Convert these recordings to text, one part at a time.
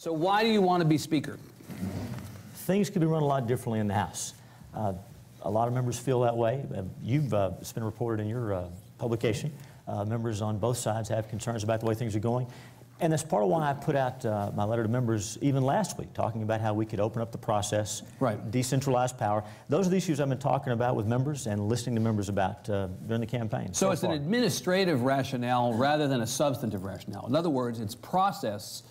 So why do you want to be Speaker? Things could be run a lot differently in the House. A lot of members feel that way. It's been reported in your publication. Members on both sides have concerns about the way things are going. And that's part of why I put out my letter to members even last week, talking about how we could open up the process, decentralize power. Those are the issues I've been talking about with members and listening to members about during the campaign. So it's an administrative rationale rather than a substantive rationale. In other words, it's process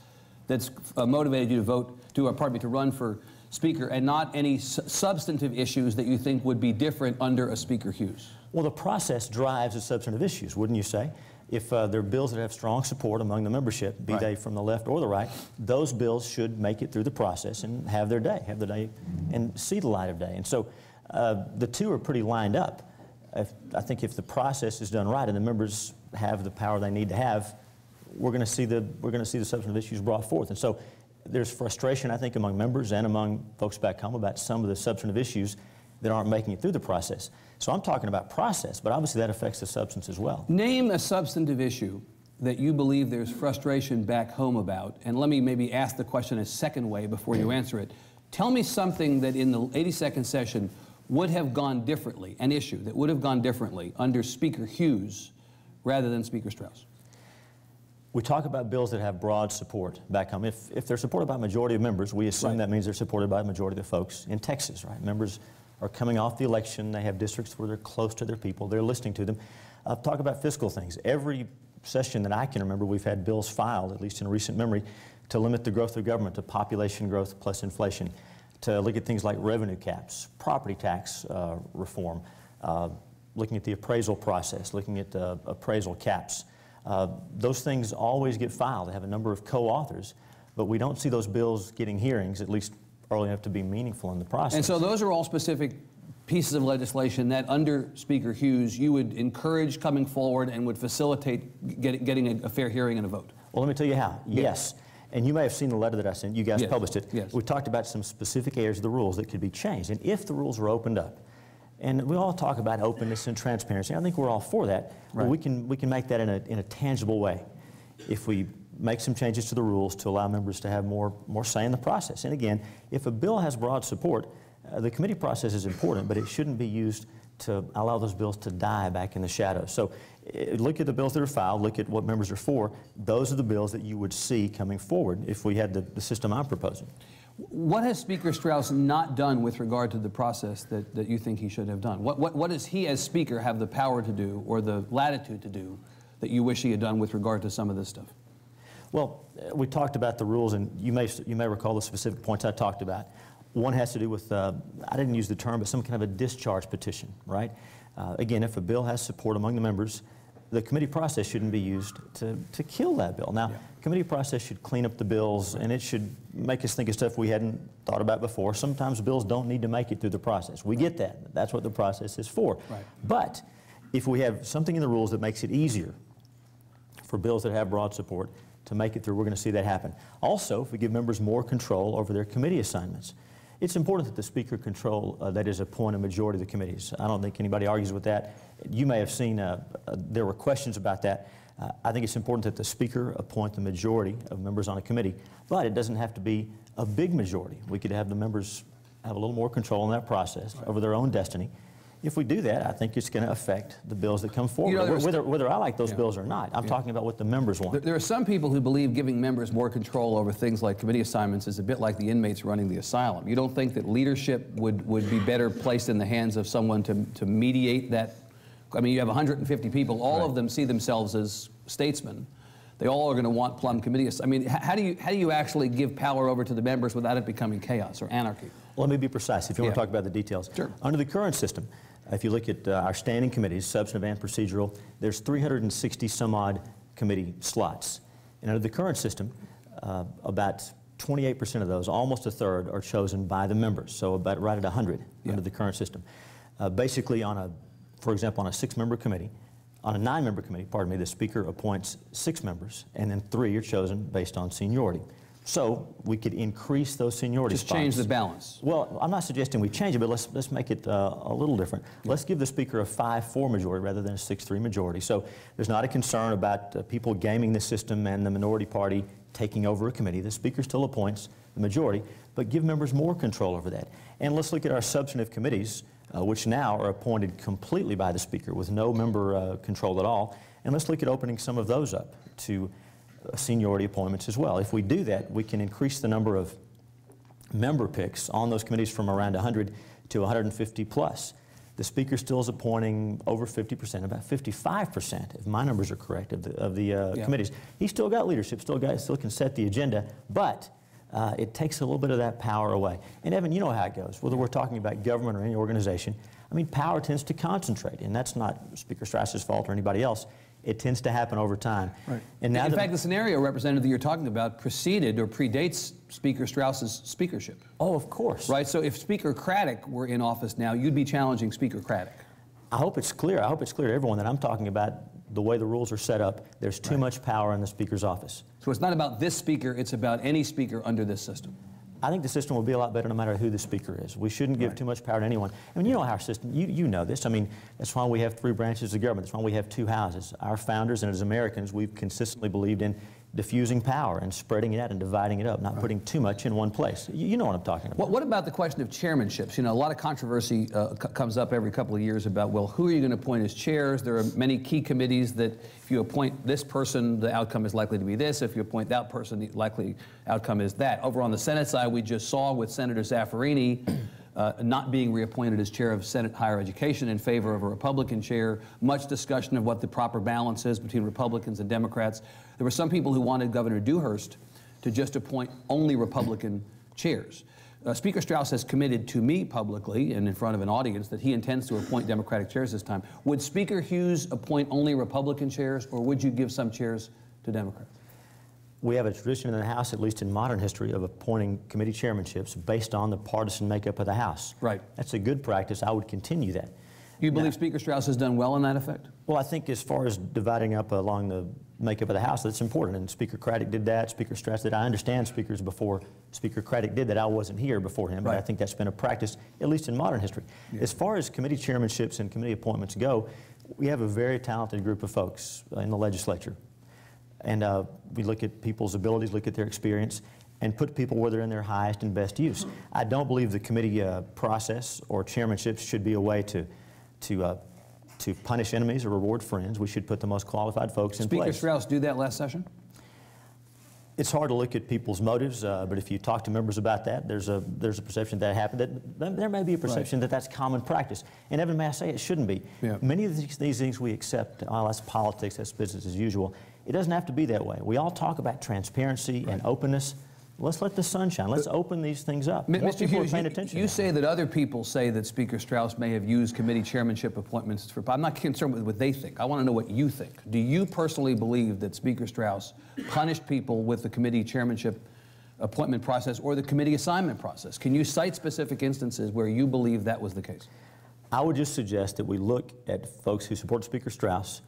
that's motivated you to vote, to run for Speaker, and not any substantive issues that you think would be different under a Speaker Hughes. Well, the process drives the substantive issues, wouldn't you say? If there are bills that have strong support among the membership, be they from the left or the right, those bills should make it through the process and have their day and see the light of day. And so the two are pretty lined up. I think if the process is done right and the members have the power they need to have, we're going to see the substantive issues brought forth. And so there's frustration, I think, among members and among folks back home about some of the substantive issues that aren't making it through the process. So I'm talking about process, but obviously that affects the substance as well. Name a substantive issue that you believe there's frustration back home about, and let me maybe ask the question a second way before you answer it. Tell me something that in the 82nd session would have gone differently, an issue that would have gone differently under Speaker Hughes rather than Speaker Straus. We talk about bills that have broad support back home. If they're supported by a majority of members, we assume that means they're supported by a majority of the folks in Texas, right? Members are coming off the election. They have districts where they're close to their people. They're listening to them. Talk about fiscal things. Every session that I can remember, we've had bills filed, at least in recent memory, to limit the growth of government to population growth plus inflation, to look at things like revenue caps, property tax reform, looking at the appraisal process, looking at appraisal caps. Those things always get filed. They have a number of co-authors, but we don't see those bills getting hearings, at least early enough to be meaningful in the process. And so those are all specific pieces of legislation that under Speaker Hughes you would encourage coming forward and would facilitate getting a fair hearing and a vote. Well, let me tell you how. Yes. And you may have seen the letter that I sent. You guys published it. Yes. We talked about some specific areas of the rules that could be changed. And if the rules were opened up, and we all talk about openness and transparency, I think we're all for that. But we can make that in a tangible way. If we make some changes to the rules to allow members to have more say in the process. And again, if a bill has broad support, the committee process is important, but it shouldn't be used to allow those bills to die back in the shadows. So look at the bills that are filed, look at what members are for. Those are the bills that you would see coming forward if we had the system I'm proposing. What has Speaker Straus not done with regard to the process that you think he should have done? What does he as Speaker have the power to do or the latitude to do that you wish he had done with regard to some of this stuff? Well, we talked about the rules, and you may recall the specific points I talked about. One has to do with, I didn't use the term, but some kind of a discharge petition, right? Again, if a bill has support among the members, the committee process shouldn't be used to kill that bill. Now, committee process should clean up the bills, and it should make us think of stuff we hadn't thought about before. Sometimes bills don't need to make it through the process. We get that. That's what the process is for. But if we have something in the rules that makes it easier for bills that have broad support to make it through, we're going to see that happen. Also, if we give members more control over their committee assignments, it's important that the Speaker control, that is, appoint a majority of the committees. I don't think anybody argues with that. You may have seen there were questions about that. I think it's important that the Speaker appoint the majority of members on a committee, but it doesn't have to be a big majority. We could have the members have a little more control in that process over their own destiny. If we do that, I think it's going to affect the bills that come forward, whether I like those bills or not. I'm talking about what the members want. There are some people who believe giving members more control over things like committee assignments is a bit like the inmates running the asylum. You don't think that leadership would be better placed in the hands of someone to mediate that? I mean, you have 150 people. All of them see themselves as statesmen. They all are going to want plum committees. I mean, how do you actually give power over to the members without it becoming chaos or anarchy? Well, let me be precise if you want to talk about the details. Sure. Under the current system, if you look at our standing committees, substantive and procedural, there's 360 some odd committee slots. And under the current system, about 28% of those, almost a third, are chosen by the members. So about right at 100 under the current system. Basically for example, on a 6-member committee, on a 9-member committee, pardon me, the Speaker appoints 6 members, and then 3 are chosen based on seniority. So we could increase those seniority Just spots. change the balance. Well, I'm not suggesting we change it, but let's make it a little different. Let's give the Speaker a 5-4 majority rather than a 6-3 majority. So there's not a concern about people gaming the system and the minority party taking over a committee. The Speaker still appoints the majority, but give members more control over that. And let's look at our substantive committees, which now are appointed completely by the Speaker with no member control at all. And let's look at opening some of those up to seniority appointments as well. If we do that, we can increase the number of member picks on those committees from around 100 to 150 plus. The Speaker still is appointing over 50%, about 55%, if my numbers are correct, of the committees. He's still got leadership, still can set the agenda, but it takes a little bit of that power away. And Evan, you know how it goes, whether we're talking about government or any organization. I mean, power tends to concentrate, and that's not Speaker Straus's fault or anybody else. It tends to happen over time. Right. And now in fact, the scenario, Representative, that you're talking about preceded or predates Speaker Straus's speakership. Oh, of course. Right, so if Speaker Craddock were in office now, you'd be challenging Speaker Craddock. I hope it's clear. I hope it's clear to everyone that I'm talking about the way the rules are set up. There's too much power in the Speaker's office. So it's not about this Speaker, it's about any Speaker under this system. I think the system will be a lot better no matter who the Speaker is. We shouldn't give too much power to anyone. I mean, you know our system. You know this. I mean, that's why we have 3 branches of government. That's why we have 2 houses. Our founders and as Americans, we've consistently believed in diffusing power and spreading it out and dividing it up, not putting too much in one place. You know what I'm talking about. What about the question of chairmanships? You know, a lot of controversy comes up every couple of years about, well, who are you going to appoint as chairs? There are many key committees that if you appoint this person, the outcome is likely to be this. If you appoint that person, the likely outcome is that. Over on the Senate side, we just saw with Senator Zaffarini not being reappointed as chair of Senate Higher Education in favor of a Republican chair, much discussion of what the proper balance is between Republicans and Democrats. There were some people who wanted Governor Dewhurst to just appoint only Republican chairs. Speaker Straus has committed to me publicly and in front of an audience that he intends to appoint Democratic chairs this time. Would Speaker Hughes appoint only Republican chairs, or would you give some chairs to Democrats? We have a tradition in the House, at least in modern history, of appointing committee chairmanships based on the partisan makeup of the House. Right. That's a good practice. I would continue that. Do you believe Speaker Straus has done well in that effect? Well, I think as far as dividing up along the makeup of the House, that's important. And Speaker Craddock did that, Speaker Straus did. I understand speakers before Speaker Craddock did that. I wasn't here before him, but I think that's been a practice, at least in modern history. Yeah. As far as committee chairmanships and committee appointments go, we have a very talented group of folks in the legislature. And we look at people's abilities, look at their experience, and put people where they're in their highest and best use. I don't believe the committee process or chairmanships should be a way to punish enemies or reward friends. We should put the most qualified folks in place. Speaker Straus do that last session? It's hard to look at people's motives, but if you talk to members about that, there's a perception that happened. There may be a perception that that's common practice. And Evan, may I say it shouldn't be. Yeah. Many of these things we accept, that's politics, that's business as usual. It doesn't have to be that way. We all talk about transparency and openness. Let's let the sun shine. Let's open these things up. Mr. Hughes, you say that other people say that Speaker Straus may have used committee chairmanship appointments for... I'm not concerned with what they think. I want to know what you think. Do you personally believe that Speaker Straus punished people with the committee chairmanship appointment process or the committee assignment process? Can you cite specific instances where you believe that was the case? I would just suggest that we look at folks who support Speaker Straus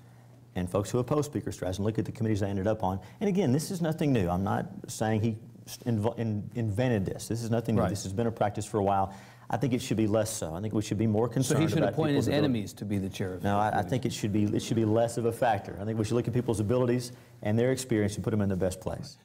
and folks who oppose Speaker Straus and look at the committees they ended up on. And again, this is nothing new. I'm not saying he invented this. This is nothing new. This has been a practice for a while. I think it should be less so. I think we should be more concerned about... So he should appoint his enemies to be the chair of... No, I think it should be less of a factor. I think we should look at people's abilities and their experience and put them in the best place.